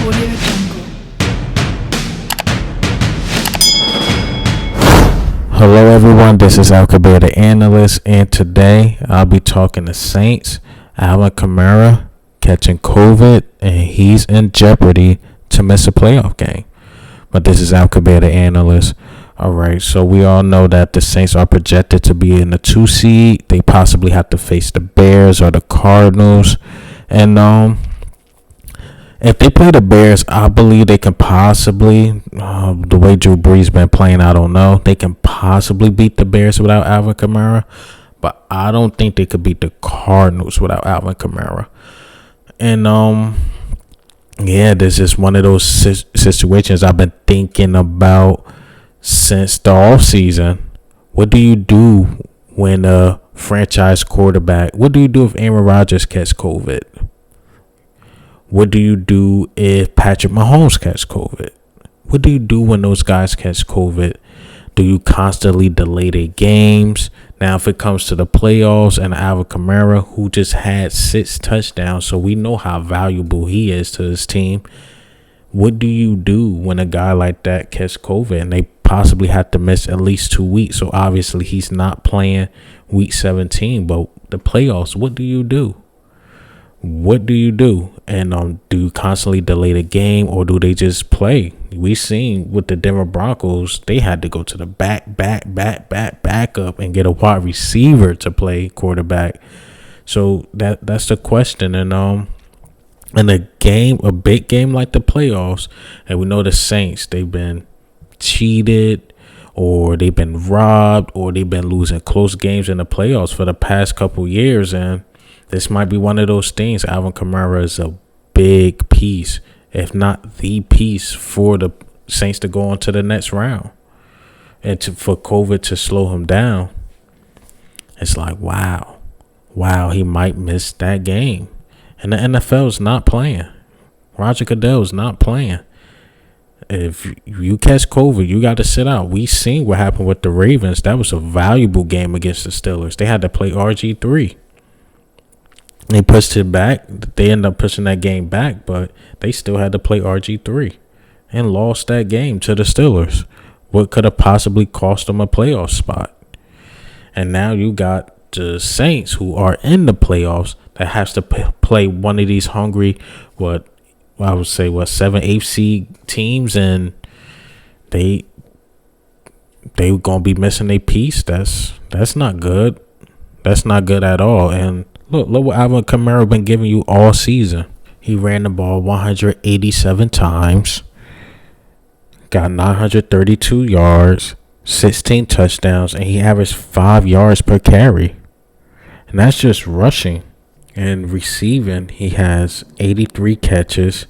Audio Jungle. Hello everyone, this is Kamara, the analyst, and today I'll be talking to Saints Alvin Kamara catching COVID, and he's in jeopardy to miss a playoff game. But this is Kamara, the analyst. Alright, so we all know that the Saints are projected to be in the 2 seed. They possibly have to face the Bears or the Cardinals. And if they play the Bears, I believe they can possibly, the way Drew Brees been playing, I don't know. They can possibly beat the Bears without Alvin Kamara, but I don't think they could beat the Cardinals without Alvin Kamara. And yeah, this is one of those situations I've been thinking about since the offseason. What do you do when a franchise quarterback? What do you do if Aaron Rodgers gets COVID? What do you do if Patrick Mahomes catch COVID? What do you do when those guys catch COVID? Do you constantly delay their games? Now, if it comes to the playoffs and Alvin Kamara, who just had 6 touchdowns, so we know how valuable he is to his team. What do you do when a guy like that catch COVID and they possibly have to miss at least 2 weeks? So obviously he's not playing week 17, but the playoffs, what do you do? What do you do? And do you constantly delay the game, or do they just play? We seen with the Denver Broncos, they had to go to the backup and get a wide receiver to play quarterback. So that's the question. And in a big game like the playoffs, and we know the Saints, they've been cheated, or they've been robbed, or they've been losing close games in the playoffs for the past couple years, and this might be one of those things. Alvin Kamara is a big piece, if not the piece, for the Saints to go on to the next round. And for COVID to slow him down, it's like, wow, he might miss that game. And the NFL is not playing. Roger Goodell is not playing. If you catch COVID, you got to sit out. We seen what happened with the Ravens. That was a valuable game against the Steelers. They had to play RG3. They pushed it back. They ended up pushing that game back, but they still had to play RG3 and lost that game to the Steelers. What could have possibly cost them a playoff spot? And now you got the Saints, who are in the playoffs, that has to play one of these hungry, 7, 8 seed teams, and they gonna be missing a piece. That's not good. That's not good at all. And look what Alvin Kamara been giving you all season. He ran the ball 187 times, got 932 yards, 16 touchdowns, and he averaged 5 yards per carry. And that's just rushing. And receiving, he has 83 catches,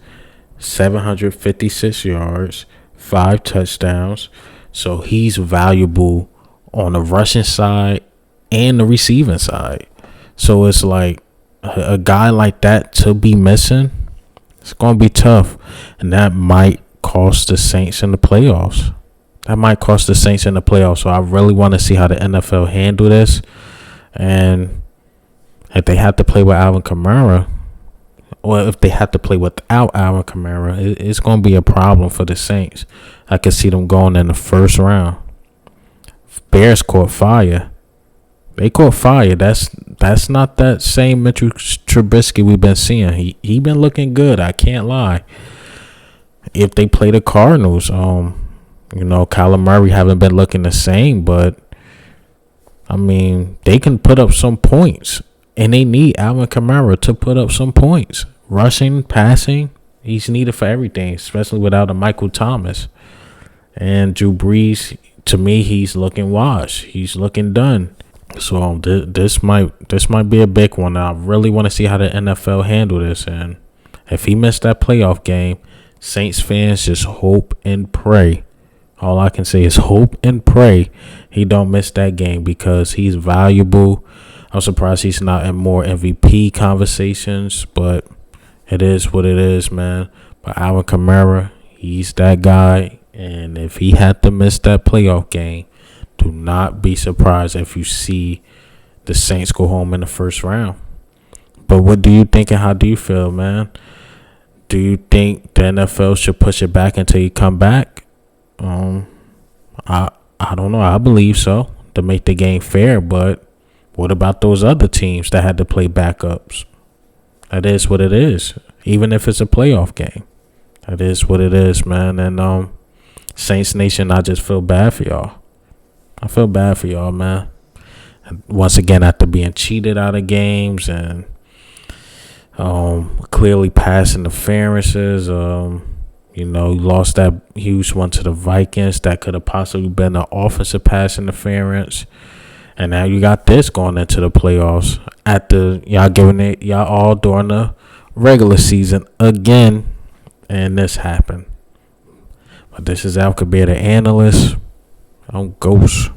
756 yards, 5 touchdowns. So he's valuable on the rushing side and the receiving side. So it's like a guy like that to be missing, it's going to be tough. And that might cost the Saints in the playoffs. So I really want to see how the NFL handle this. And if they have to play with Alvin Kamara, or if they have to play without Alvin Kamara, it's going to be a problem for the Saints. I can see them going in the first round. Bears caught fire. They caught fire. That's not that same Mitchell Trubisky we've been seeing. He been looking good. I can't lie. If they play the Cardinals, Kyler Murray haven't been looking the same, but I mean, they can put up some points, and they need Alvin Kamara to put up some points. Rushing, passing, he's needed for everything, especially without a Michael Thomas. And Drew Brees, to me, he's looking washed. He's looking done. So this might be a big one. I really want to see how the NFL handle this. And if he missed that playoff game, Saints fans just hope and pray. All I can say is hope and pray he don't miss that game, because he's valuable. I'm surprised he's not in more MVP conversations, but it is what it is, man. But Alvin Kamara, he's that guy. And if he had to miss that playoff game, do not be surprised if you see the Saints go home in the first round. But what do you think and how do you feel, man? Do you think the NFL should push it back until you come back? I don't know. I believe so, to make the game fair. But what about those other teams that had to play backups? That is what it is. Even if it's a playoff game, that is what it is, man. And Saints Nation, I just feel bad for y'all. I feel bad for y'all, man. And once again, after being cheated out of games and clearly pass interferences. You lost that huge one to the Vikings that could have possibly been an offensive pass interference. And now you got this going into the playoffs. Y'all giving it y'all all during the regular season again. And this happened. But this is Al Kabir, the analyst. I'm Ghost.